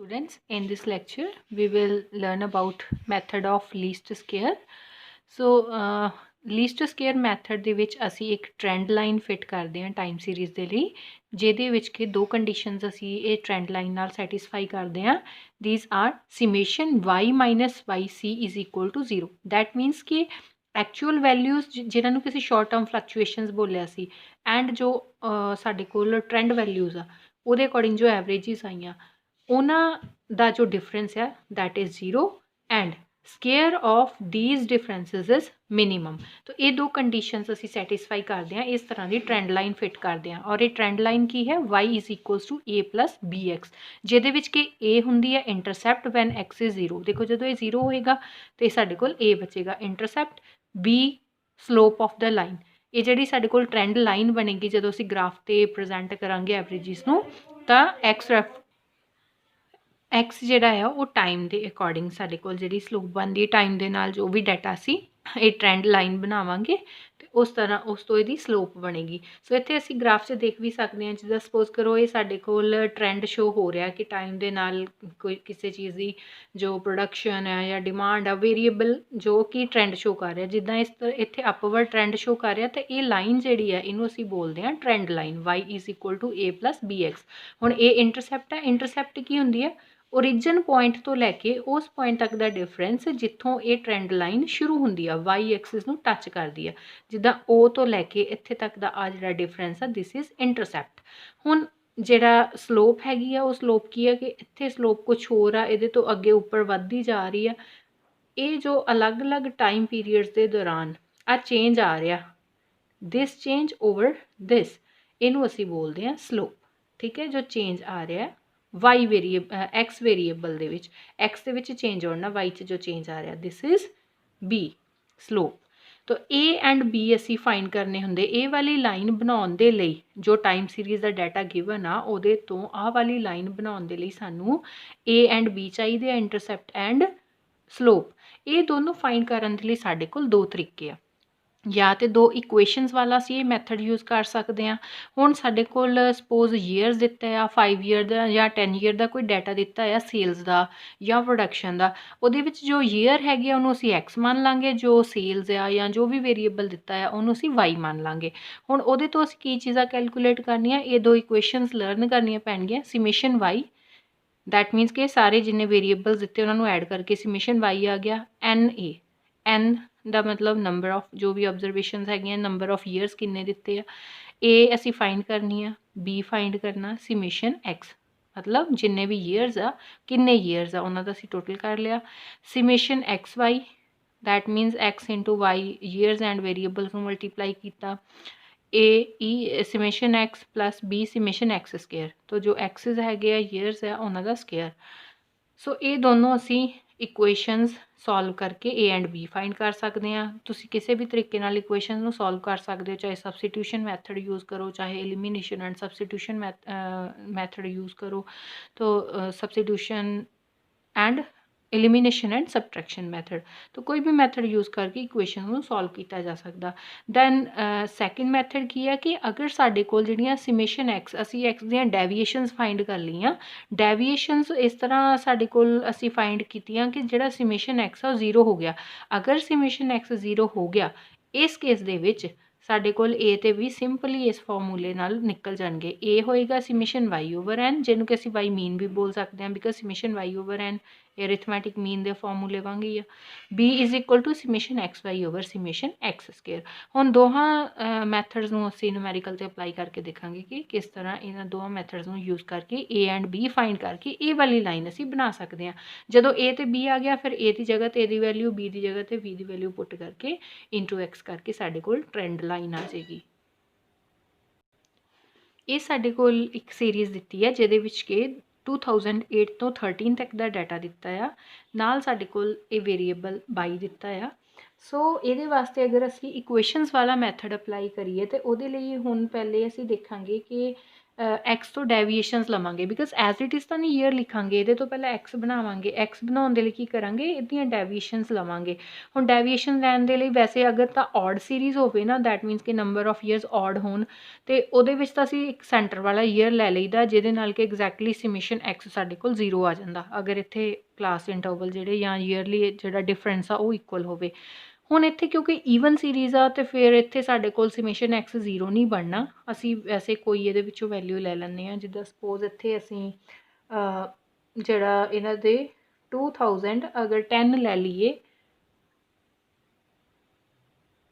students, in this lecture we will learn about method of least square. So least square method ਦੇ ਵਿੱਚ ਅਸੀਂ ਇੱਕ trend line fit ਕਰਦੇ ਹਾਂ time series ਦੇ ਲਈ, ਜਿਹਦੇ ਵਿੱਚ ਕਿ ਦੋ ਕੰਡੀਸ਼ਨਸ ਅਸੀਂ ਇਹ ਟ੍ਰੈਂਡ ਲਾਈਨ ਨਾਲ ਸੈਟੀਸਫਾਈ ਕਰਦੇ ਹਾਂ. These are summation y minus yc is equal to 0. That means ਕਿ ਐਕਚੁਅਲ ਵੈਲਿਊਜ਼ ਜਿਨ੍ਹਾਂ ਨੂੰ ਕਿਸੇ ਸ਼ਾਰਟ ਟਰਮ ਫਲਕਚੁਏਸ਼ਨਸ ਬੋਲਿਆ ਸੀ ਐਂਡ ਜੋ ਸਾਡੇ ਕੋਲ ਟ੍ਰੈਂਡ ਵੈਲਿਊਜ਼ ਆ ਉਹਦੇ ਅਕੋਰਡਿੰਗ ਜੋ ਐਵਰੇਜਿਸ ਆਈਆਂ ਉਹਨਾਂ ਦਾ ਜੋ ਡਿਫਰੈਂਸ ਆ that is 0 and square of these differences is minimum. तो ये दो कंडीशनस ਅਸੀਂ ਸੈਟੀਸਫਾਈ ਕਰਦੇ ਹਾਂ, ਇਸ ਤਰ੍ਹਾਂ ਦੀ ਟ੍ਰੈਂਡ ਲਾਈਨ ਫਿਟ ਕਰਦੇ ਹਾਂ. ਔਰ ਇਹ ਟ੍ਰੈਂਡ ਲਾਈਨ ਕੀ ਹੈ? y is equals to a plus bx, ਜਿਹਦੇ ਵਿੱਚ ਕਿ a ਹੁੰਦੀ ਹੈ ਇੰਟਰਸੈਪਟ ਵੈਨ x ਇਜ਼ 0. ਦੇਖੋ ਜਦੋਂ ਇਹ 0 ਹੋਏਗਾ ਤੇ ਸਾਡੇ ਕੋਲ a ਬਚੇਗਾ intercept, b slope of the line. ਇਹ ਜਿਹੜੀ ਸਾਡੇ ਕੋਲ ਟ੍ਰੈਂਡ ਲਾਈਨ ਬਣੇਗੀ ਜਦੋਂ ਅਸੀਂ ਗ੍ਰਾਫ ਤੇ ਪ੍ਰੈਜ਼ੈਂਟ ਕਰਾਂਗੇ ਐਵਰੇਜਿਸ ਨੂੰ, ਤਾਂ एक्स ਜਿਹੜਾ ਆ ਉਹ ਟਾਈਮ ਦੇ ਅਕੋਰਡਿੰਗ ਸਾਡੇ ਕੋਲ ਜਿਹੜੀ ਸਲੋਪ ਬਣਦੀ ਹੈ ਟਾਈਮ ਦੇ ਨਾਲ ਜੋ ਵੀ ਡਾਟਾ ਅਸੀਂ ਇਹ ਟ੍ਰੈਂਡ ਲਾਈਨ ਬਣਾਵਾਂਗੇ ਤੇ ਉਸ ਤਰ੍ਹਾਂ ਉਸ ਤੋਂ ਇਹਦੀ ਸਲੋਪ ਬਣੇਗੀ. ਸੋ ਇੱਥੇ ਅਸੀਂ ਗ੍ਰਾਫ 'ਚ ਦੇਖ ਵੀ ਸਕਦੇ ਹਾਂ, ਜਿੱਦਾਂ ਸਪੋਜ਼ ਕਰੋ ਇਹ ਸਾਡੇ ਕੋਲ ਟ੍ਰੈਂਡ ਸ਼ੋ ਹੋ ਰਿਹਾ ਕਿ ਟਾਈਮ ਦੇ ਨਾਲ ਕੋਈ ਕਿਸੇ ਚੀਜ਼ ਦੀ ਜੋ ਪ੍ਰੋਡਕਸ਼ਨ ਹੈ ਜਾਂ ਡਿਮਾਂਡ ਆ ਵੇਰੀਏਬਲ ਜੋ ਕਿ ਟ੍ਰੈਂਡ ਸ਼ੋ ਕਰ ਰਿਹਾ, ਜਿੱਦਾਂ ਇੱਥੇ ਅਪਵਰਡ ਟ੍ਰੈਂਡ ਸ਼ੋ ਕਰ ਰਿਹਾ ਤੇ ਇਹ ਲਾਈਨ ਜਿਹੜੀ ਹੈ ਇਹਨੂੰ ਅਸੀਂ ਬੋਲਦੇ ਹਾਂ trend line. y is equal to a plus bx. ਹੁਣ ਇਹ ਇੰਟਰਸੈਪਟ ਹੈ. ਇੰਟਰਸੈਪਟ ਕੀ ਹੁੰਦੀ ਹੈ? ओरिजिन पॉइंट तो लैके उस पॉइंट तक का डिफरेंस जितों ये ट्रेंड लाइन शुरू होंगी है वाई एक्सिस नूं टच करती है, जिदा ओ तो लैके इत्थे तक का आ जिहड़ा डिफरेंस है दिस इज़ इंटरसैप्ट. हुण जिहड़ा स्लोप हैगी आ वो स्लोप की है कि इत्थे स्लोप कुछ होर आ, इहदे तो अगे उपर वधदी जा रही है. ये जो अलग अलग टाइम पीरियड्स के दौरान आ चेंज आ रहा, दिस चेंज ओवर दिस, इनू असी बोलते हैं स्लोप. ठीक है, जो चेंज आ रहा है वाई वेरीएबल एक्स वेरीएबल ਦੇ ਵਿੱਚ एक्स ਦੇ ਵਿੱਚ ਚੇਂਜ ਹੋਣਾ, वाई 'ਚ ਜੋ ਚੇਂਜ ਆ ਰਿਹਾ ਦਿਸ ਇਜ਼ बी ਸਲੋਪ. तो ए एंड बी ਅਸੀਂ ਫਾਈਂਡ ਕਰਨੇ ਹੁੰਦੇ. ਇਹ ਵਾਲੀ ਲਾਈਨ ਬਣਾਉਣ ਦੇ ਲਈ ਜੋ ਟਾਈਮ ਸੀਰੀਜ਼ ਦਾ ਡਾਟਾ ਗਿਵਨ ਆ ਉਹਦੇ ਤੋਂ ਆਹ ਵਾਲੀ ਲਾਈਨ ਬਣਾਉਣ ਦੇ ਲਈ ਸਾਨੂੰ ए ਐਂਡ बी ਚਾਹੀਦੇ ਆ, ਇੰਟਰਸੈਪਟ ਐਂਡ ਸਲੋਪ. ਇਹ ਦੋਨੋਂ ਫਾਈਂਡ ਕਰਨ ਦੇ ਲਈ ਸਾਡੇ ਕੋਲ ਦੋ ਤਰੀਕੇ ਆ. ਜਾਂ तो दो इक्वेशनस वाला असी ये मैथड यूज़ कर सकते हैं. हुण साडे कोल सपोज ईयरस दिता है 5 ईयर का या 10 ईयर का कोई डाटा दिता है सेल्स का या प्रोडक्शन का, उहदे विच जो ईयर हैगे उन्होंने असी एक्स मान लांगे, जो सेल्स आ या जो भी वेरीएबल दिता है उन्होंने असी वाई मान लांगे. हुण उहदे तो असी की चीज़ां कैलकुलेट करनियां, ये दो इक्वेशनस लर्न करनियां पैणगियां. समेशन वाई दैट मीनस कि सारे जिन्ने वेरीएबल्स दिते उन्होंने ऐड करके समेशन वाई आ गया. एन ਦਾ मतलब नंबर ऑफ जो भी ऑब्जरवेशनस है, नंबर ऑफ ईयर्स किन्ने दिते आ, ए असी फाइंड करनी आ, बी फाइंड करना, समेशन एक्स मतलब जिन्ने भी ईयर्स आ किन्ने ईयर्स आ उन्होंने असी टोटल कर लिया. Summation x y that means x into y years and variables को मल्टीप्लाई किया. ए ई summation x plus B summation x square, तो जो एक्सिस है ईयर्स है उन्होंने स्केयर. सो ये दोनों असी इक्वेशनस सॉल्व करके ए एंड बी फाइंड कर सकते हैं. तुसी किसी भी तरीके नाल इक्वेशन नूं सॉल्व कर सकते हो, चाहे सबस्टिट्यूशन मैथड यूज़ करो, चाहे elimination and substitution method use करो. तो substitution and elimination and subtraction method, तो कोई भी मैथड यूज़ करके इक्वेशन को सॉल्व किया जा सकता. दैन सैकेंड मैथड की है कि अगर साडे कोल जिहड़ियां समेशन एक्स असी एक्स दियां डेविएशनस फाइंड कर लियां, डेविएशनस इस तरह साडे कोल असी फाइंड कीतियां कि जिहड़ा समेशन एक्स है वो 0 हो गया. अगर समेशन एक्स 0 हो गया इस केस दे विच साडे कोल ए ते भी सिंपली इस फॉर्मूले नाल निकल जाएंगे. ए होएगा समेशन वाई ओवर एन, जिन्हों कि असी वाई मीन भी बोल सकते हैं because summation Y over N arithmetic mean के फॉर्मूले वांग ही है. B is equal to summation x Y over summation x square. हुण दोहां मैथड्स नूं असीं न्यूमैरिकल ते अप्लाई करके देखांगे कि किस तरह इन्हां दोहां मैथड्स नूं यूज़ करके ए एंड बी फाइंड करके ए वाली लाइन असीं बना सकते हैं. जदों ए ते बी आ गया फिर ए की जगह ते ए दी वैल्यू, बी की जगह ते बी की वैल्यू पुट करके इंटू एक्स करके साडे कोल ट्रेंड लाइन आ जाएगी. ये साडे कोल एक सीरीज़ दित्ती है जिहदे विच कि 2008 तो 13 तक का डाटा दिता है, नाल साडे कोल ये वेरीएबल बाई दिता है. सो ये वास्ते अगर असी इक्वेशनस वाला मैथड अप्लाई करिए तो वो हुण पहले असी देखांगे कि एक्स तो डेविएशनस लवांगे बिकॉज एज इट इज़ तो नहीं ईयर लिखांगे ये तो पहले एक्स बनावांगे एक्स बनाने के लिए की करांगे इहदियां डेविएशनस लवांगे हुण डेविएशन लैन दे लई वैसे अगर तो ऑड सीरीज़ होवे ना दैट मीनस कि नंबर ऑफ ईयर्स ऑड होण ते उहदे विच तां असीं एक सेंटर वाला ईयर लै लईदा जिहदे नाल कि एग्जैक्टली समिशन एक्स साडे कोल 0 आ जांदा अगर इत्थे क्लास इंटरवल जिहड़े जां ईयरली जिहड़ा डिफरेंस आ ਉਹ इक्वल होवे ਹੁਣ ਇੱਥੇ ਕਿਉਂਕਿ ਈਵਨ ਸੀਰੀਜ਼ ਆ ਤੇ ਫਿਰ ਇੱਥੇ ਸਾਡੇ ਕੋਲ ਸਮੇਸ਼ਨ x 0 ਨਹੀਂ ਬਣਨਾ ਅਸੀਂ ਵੈਸੇ ਕੋਈ ਇਹਦੇ ਵਿੱਚੋਂ ਵੈਲਿਊ ਲੈ ਲੈਂਦੇ ਹਾਂ ਜਿੱਦਾਂ ਸਪੋਜ਼ ਇੱਥੇ ਅਸੀਂ ਜਿਹੜਾ ਇਹਨਾਂ ਦੇ 2000 ਅਗਰ 10 ਲੈ ਲਈਏ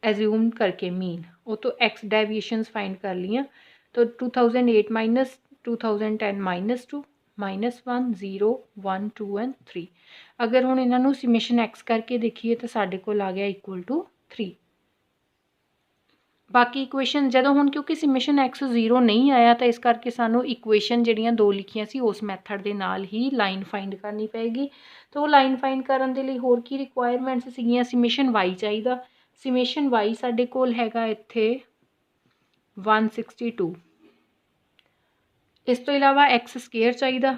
एज्यूम करके मीन वो तो एक्स डेविएशंस फाइंड कर लिया तो 2008 माइनस 2010 -2 -1 0 1 2 एंड 3 अगर हुण इन्हां नूं समेशन एक्स करके देखिए तो साडे कोल आ गया इक्वल टू 3 बाकी इक्वेशन जदों हुण क्योंकि समेशन एक्स 0 नहीं आया तो इस करके सानू इक्वेशन जिहड़ियां दो लिखियां सी उस मैथड दे नाल ही लाइन फाइंड करनी पेगी तो वो लाइन फाइंड करन दे लई होर की रिक्वायरमेंट्स सीगियां समेशन वाई चाहिदा समेशन वाई साडे कोल हैगा इत्थे 162 इस तो इलावा एक्स स्केयर चाहिदा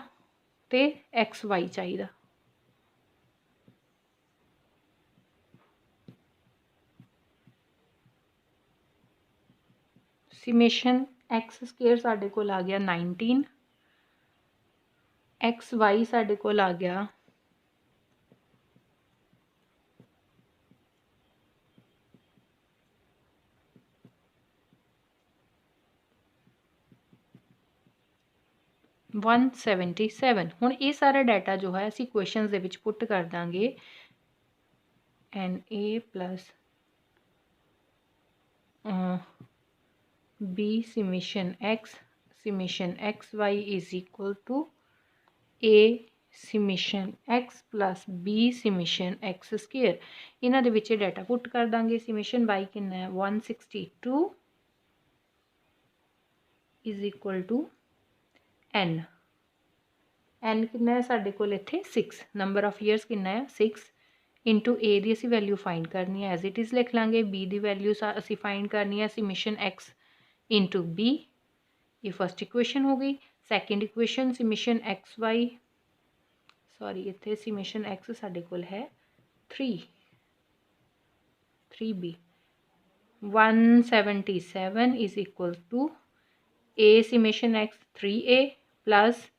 ते एक्स वाई चाहिदा समेशन एक्स स्केयर साडे कोल आ गया 19 एक्स वाई साडे कोल आ गया 177 ਹੁਣ ਇਹ ਸਾਰਾ ਡਾਟਾ ਜੋ ਹੈ ਅਸੀਂ ਕੁਐਸਚਨਸ ਦੇ ਵਿੱਚ ਪੁੱਟ ਕਰ ਦਾਂਗੇ NA plus B summation xy is equal to A summation x plus B summation x square ਇਹਨਾਂ ਦੇ ਵਿੱਚ ਡਾਟਾ ਪੁੱਟ ਕਰ ਦਾਂਗੇ summation y ਕਿੰਨਾ ਹੈ 162 is equal to n कितना है साढ़े को इत्थे 6 नंबर ऑफ ईयर्स कितना है 6 इंटू ए की असी वैल्यू फाइंड करनी है एज इट इज़ लिख लाँगे बी की वैल्यू असी फाइंड करनी है समेशन एक्स इंटू बी ये फर्स्ट इक्वेशन हो गई second equation summation x Y sorry इत्थे समेशन एक्स साढ़े को है 3b 177 is equal to A summation X 3a plus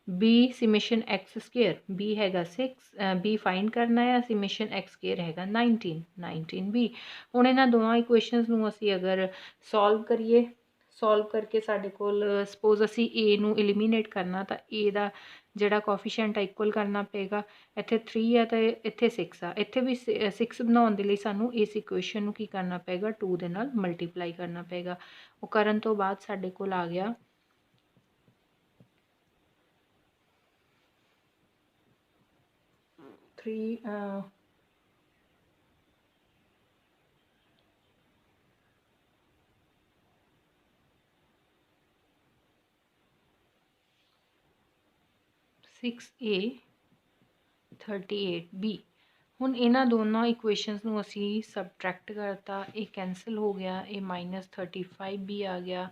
B summation x square B हैगा 6 बी फाइंड करना है समेशन एक्स स्केयर हैगा 19b हुण इन्हां दोवां इक्वेशनस नूं असीं अगर सॉल्व करके साडे कोल सपोज असीं ए नूं एलिमीनेट करना तो ए दा जिहड़ा कोफिशिएंट इक्वल करना पेगा इत्थे 3 है तो इत्थे 6 आ इत्थे भी 6 बनाउण दे लई सानूं इस इक्वेशन नूं की करना पेगा 2 दे नाल मल्टीप्लाई करना पेगा वो करन तो बाद साडे कोल आ गया 6a 38b हुण इन्हां दोनों इक्वेशनस नूं असीं सबट्रैक्ट करता ये कैंसल हो गया ये -35b आ गया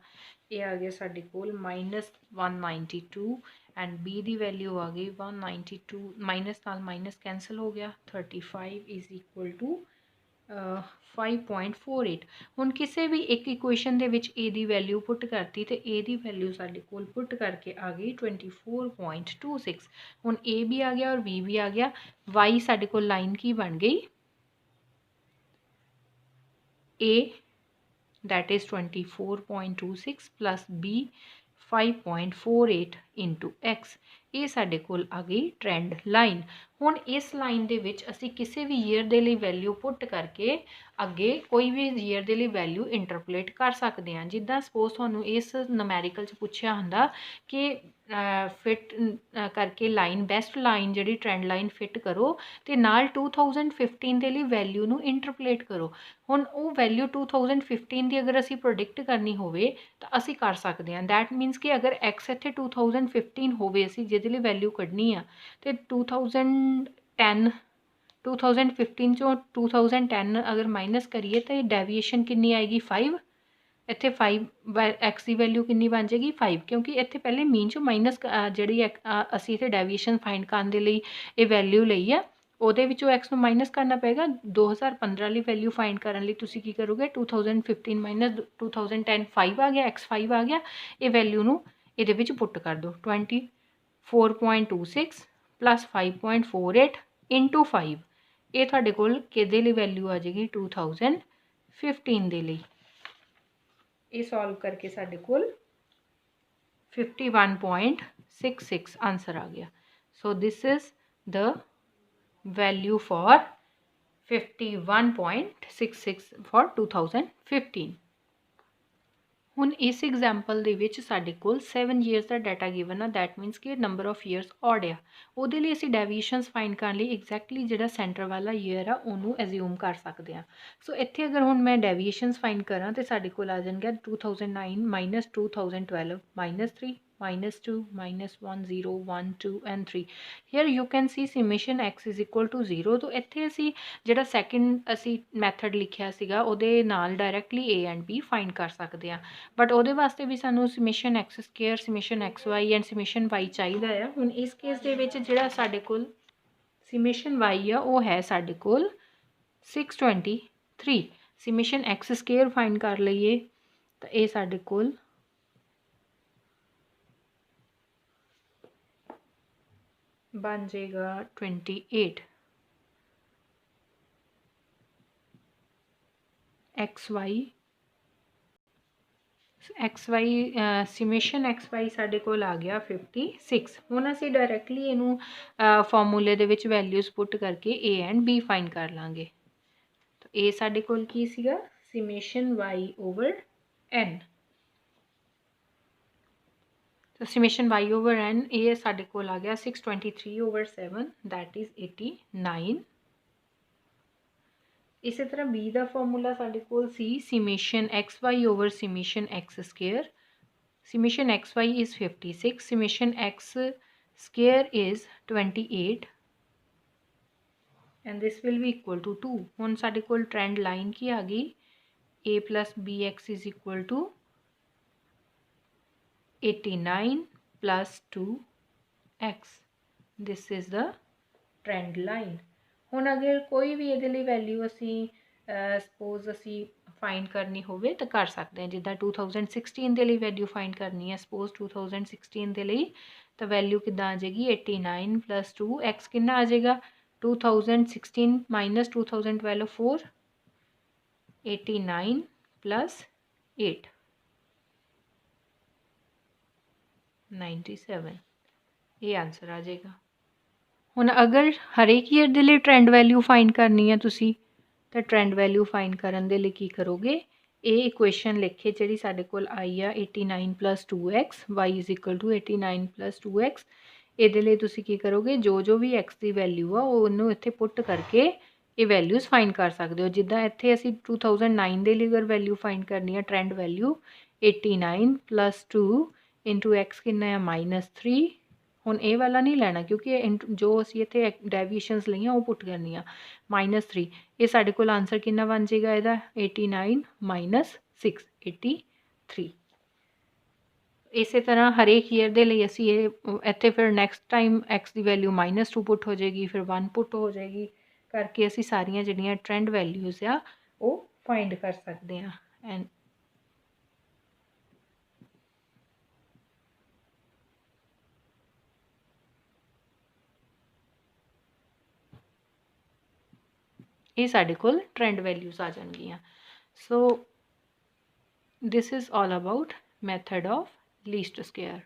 ये आ गया साडे कोल -192 एंड b की वैल्यू आ गई 192 माइनस नाल माइनस कैंसल हो गया 35 इज इक्वल टू 5.48 हुण किसी भी एक इक्वेशन दे विच ए दी वैल्यू पुट करती तो ए दी वैल्यू साडे कोल पुट करके आ गई 24.26 हुण ए भी आ गया और बी भी आ गया वाई साडे कोल लाइन की बन गई ए that is 24.26 plus b 5.48 into x ये साडे कोल आ गई ट्रेंड लाइन हुण इस लाइन दे विच असी किसी भी ईयर दे लई वैल्यू पुट करके अगे कोई भी ईयर दे लई वैल्यू इंटरपोलेट कर सकते हैं जिद्दां सपोज तुहानूं इस नमैरिकल च पुछया हुंदा कि फिट करके लाइन बेस्ट लाइन जिहड़ी ट्रेंड लाइन फिट करो ते नाल 2015 दे लई वैल्यू नूं इंटरपोलेट करो हुण वो वैल्यू 2015 की अगर असी प्रोडिक्ट करनी होवे तो असी कर सकते हैं दैट मीनस कि अगर एक्स इत्थे 2015 होवे असी जिहदे लई वैल्यू कढनी आ ते 2015 चों 2010 अगर माइनस करिए तो डेविएशन कितनी आएगी 5 ਇੱਥੇ 5 x ਦੀ ਵੈਲਿਊ ਕਿੰਨੀ ਬਣ ਜਾਏਗੀ 5, ਕਿਉਂਕਿ ਇੱਥੇ ਪਹਿਲੇ ਮੀਨ ਚੋਂ ਮਾਈਨਸ ਜਿਹੜੀ ਅਸੀਂ ਇੱਥੇ ਡੈਵੀਏਸ਼ਨ ਫਾਈਂਡ ਕਰਨ ਦੇ ਲਈ ਇਹ ਵੈਲਿਊ ਲਈ ਆ, ਉਹਦੇ ਵਿੱਚੋਂ x ਨੂੰ ਮਾਈਨਸ ਕਰਨਾ ਪਏਗਾ। 2015 ਲਈ ਵੈਲਿਊ ਫਾਈਂਡ ਕਰਨ ਲਈ ਤੁਸੀਂ ਕੀ ਕਰੋਗੇ 2015 ਮਾਈਨਸ 2010 5 ਆ ਗਿਆ, x 5 ਆ ਗਿਆ, ਇਹ ਵੈਲਿਊ ਨੂੰ ਇਹਦੇ ਵਿੱਚ ਪੁੱਟ ਕਰ ਦਿਓ 24.26 ਪਲੱਸ 5.48 ਇੰਟੂ 5, ਇਹ ਤੁਹਾਡੇ ਕੋਲ ਕਿਹਦੇ ਲਈ ਵੈਲਿਊ ਆ ਜਾਏਗੀ 2015 ਦੇ ਲਈ। ਇਹ ਸੋਲਵ ਕਰਕੇ ਸਾਡੇ ਕੋਲ 51.66 ਆਂਸਰ ਆ ਗਿਆ। So this is the value for 51.66 for 2015। ਹੁਣ ਇਸ ਐਗਜ਼ਾਮਪਲ ਦੇ ਵਿੱਚ ਸਾਡੇ ਕੋਲ 7 ਈਅਰਸ ਦਾ ਡਾਟਾ ਗਿਵਨ ਆ, ਦੈਟ ਮੀਨਸ ਕਿ ਨੰਬਰ ਆਫ ਈਅਰਸ ਔਡ ਆ। ਉਹਦੇ ਲਈ ਅਸੀਂ ਡੈਵੀਏਸ਼ਨਸ ਫਾਈਂਡ ਕਰਨ ਲਈ ਐਗਜ਼ੈਕਟਲੀ ਜਿਹੜਾ ਸੈਂਟਰ ਵਾਲਾ ਈਅਰ ਆ ਉਹਨੂੰ ਐਜ਼ਿਊਮ ਕਰ ਸਕਦੇ ਹਾਂ। ਸੋ ਇੱਥੇ ਅਗਰ ਹੁਣ ਮੈਂ ਡੈਵੀਏਸ਼ਨਸ ਫਾਈਂਡ ਕਰਾਂ ਤਾਂ ਸਾਡੇ ਕੋਲ ਆ ਜਾਣਗੇ 2009 minus 2012 minus 3 minus 2 minus 1 0 1 2 and 3। here you can see summation x is equal to 0। तो ਇੱਥੇ ਅਸੀਂ ਜਿਹੜਾ ਸੈਕਿੰਡ ਅਸੀਂ ਮੈਥਡ ਲਿਖਿਆ ਸੀਗਾ ਉਹਦੇ ਨਾਲ directly a and b find ਕਰ ਸਕਦੇ ਹਾਂ, ਬਟ ਉਹਦੇ ਵਾਸਤੇ ਵੀ ਸਾਨੂੰ summation x square summation xy and summation y ਚਾਹੀਦਾ ਆ। ਹੁਣ ਇਸ ਕੇਸ ਦੇ ਵਿੱਚ ਜਿਹੜਾ ਸਾਡੇ ਕੋਲ summation y ਆ ਉਹ ਹੈ ਸਾਡੇ ਕੋਲ 623। summation x square ਫਾਈਂਡ ਕਰ ਲਈਏ ਤਾਂ ਇਹ ਸਾਡੇ ਕੋਲ बन जाएगा 28। XY ਸਮੇਸ਼ਨ XY ਸਾਡੇ ਕੋਲ ਆ ਗਿਆ 56। ਹੁਣ ਅਸੀਂ ਡਾਇਰੈਕਟਲੀ ਇਹਨੂੰ ਫਾਰਮੂਲੇ ਦੇ ਵਿੱਚ ਵੈਲਿਊਜ਼ ਪੁੱਟ ਕਰਕੇ A ਐਂਡ B ਫਾਈਂਡ ਕਰ ਲਾਂਗੇ। ਤਾਂ ਇਹ ਸਾਡੇ ਕੋਲ ਕੀ ਸੀਗਾ ਸਮੇਸ਼ਨ Y ਓਵਰ N। तो summation y over n ये साढ़े को आ गया 623 over 7 that is 89। इसी तरह b का फॉर्मूला साढ़े को सी summation xy over summation x square। summation xy is 56, summation x square is 28 and this will be equal to 2। हुण साढ़े को ट्रेंड लाइन की आ गई a plus bx is equal to 89 plus 2x। this is the trend line। ਹੁਣ ਅਗਰ ਕੋਈ ਵੀ ਇਹਦੇ ਲਈ ਵੈਲਿਊ ਅਸੀਂ ਸਪੋਜ਼ ਅਸੀਂ ਫਾਈਂਡ ਕਰਨੀ ਹੋਵੇ ਤਾਂ ਕਰ ਸਕਦੇ ਹਾਂ। ਜਿੱਦਾਂ 2016 ਦੇ ਲਈ ਵੈਲਿਊ ਫਾਈਂਡ ਕਰਨੀ ਹੈ ਸਪੋਜ਼ 2016 ਦੇ ਲਈ ਤਾਂ ਵੈਲਿਊ ਕਿੱਦਾਂ ਆ ਜਾਏਗੀ 89 plus 2x ਕਿੰਨਾ ਆ ਜਾਏਗਾ 2016 minus 2012 4 89 plus 8 97। ये आंसर आ जाएगा। ਹੁਣ ਅਗਰ ਹਰੇਕ ਈਅਰ ਦੇ ਲਈ ਟ੍ਰੈਂਡ ਵੈਲਿਊ ਫਾਈਂਡ ਕਰਨੀ ਹੈ ਤੁਸੀਂ ਤਾਂ ਟ੍ਰੈਂਡ ਵੈਲਿਊ ਫਾਈਂਡ ਕਰਨ ਦੇ ਲਈ ਕੀ ਕਰੋਗੇ ਇਹ ਇਕੁਏਸ਼ਨ ਲਿਖੇ ਜਿਹੜੀ ਸਾਡੇ ਕੋਲ ਆਈ ਆ 89 plus 2x y is equal to 89 plus 2x। ਇਹਦੇ ਲਈ ਤੁਸੀਂ ਕੀ ਕਰੋਗੇ ਜੋ ਵੀ x ਦੀ ਵੈਲਿਊ ਆ ਉਹਨੂੰ ਇੱਥੇ ਪੁੱਟ ਕਰਕੇ ਇਹ ਵੈਲਿਊਜ਼ ਫਾਈਂਡ ਕਰ ਸਕਦੇ ਹੋ। ਜਿੱਦਾਂ ਇੱਥੇ ਅਸੀਂ 2009 ਦੇ ਲਈ ਅਗਰ ਵੈਲਿਊ ਫਾਈਂਡ ਕਰਨੀ ਹੈ trend value 89 plus 2 into x कितना है -3। ਹੁਣ ਇਹ ਵਾਲਾ ਨਹੀਂ ਲੈਣਾ ਕਿਉਂਕਿ ਜੋ ਅਸੀਂ ਇੱਥੇ ਡੈਵੀਏਸ਼ਨਸ ਲਈਆਂ ਉਹ ਪੁੱਟ ਕਰਨੀਆਂ -3। ਇਹ ਸਾਡੇ ਕੋਲ ਆਨਸਰ ਕਿੰਨਾ ਬਣ ਜਾਏਗਾ ਇਹਦਾ 89 - 6 83। ਇਸੇ ਤਰ੍ਹਾਂ ਹਰੇਕ ਈਅਰ ਦੇ ਲਈ ਅਸੀਂ ਇਹ ਇੱਥੇ ਫਿਰ ਨੈਕਸਟ ਟਾਈਮ x ਦੀ ਵੈਲਿਊ -2 ਪੁੱਟ ਹੋ ਜਾਏਗੀ ਫਿਰ 1 ਪੁੱਟ ਹੋ ਜਾਏਗੀ ਕਰਕੇ ਅਸੀਂ ਸਾਰੀਆਂ ਜਿਹੜੀਆਂ ਟ੍ਰੈਂਡ ਵੈਲਿਊਜ਼ ਆ ਉਹ ਫਾਈਂਡ ਕਰ ਸਕਦੇ ਹਾਂ। ਐਂਡ ये साढ़े कोल ट्रेंड वैल्यूज आ जाएंगियां। So this is all about method of least square.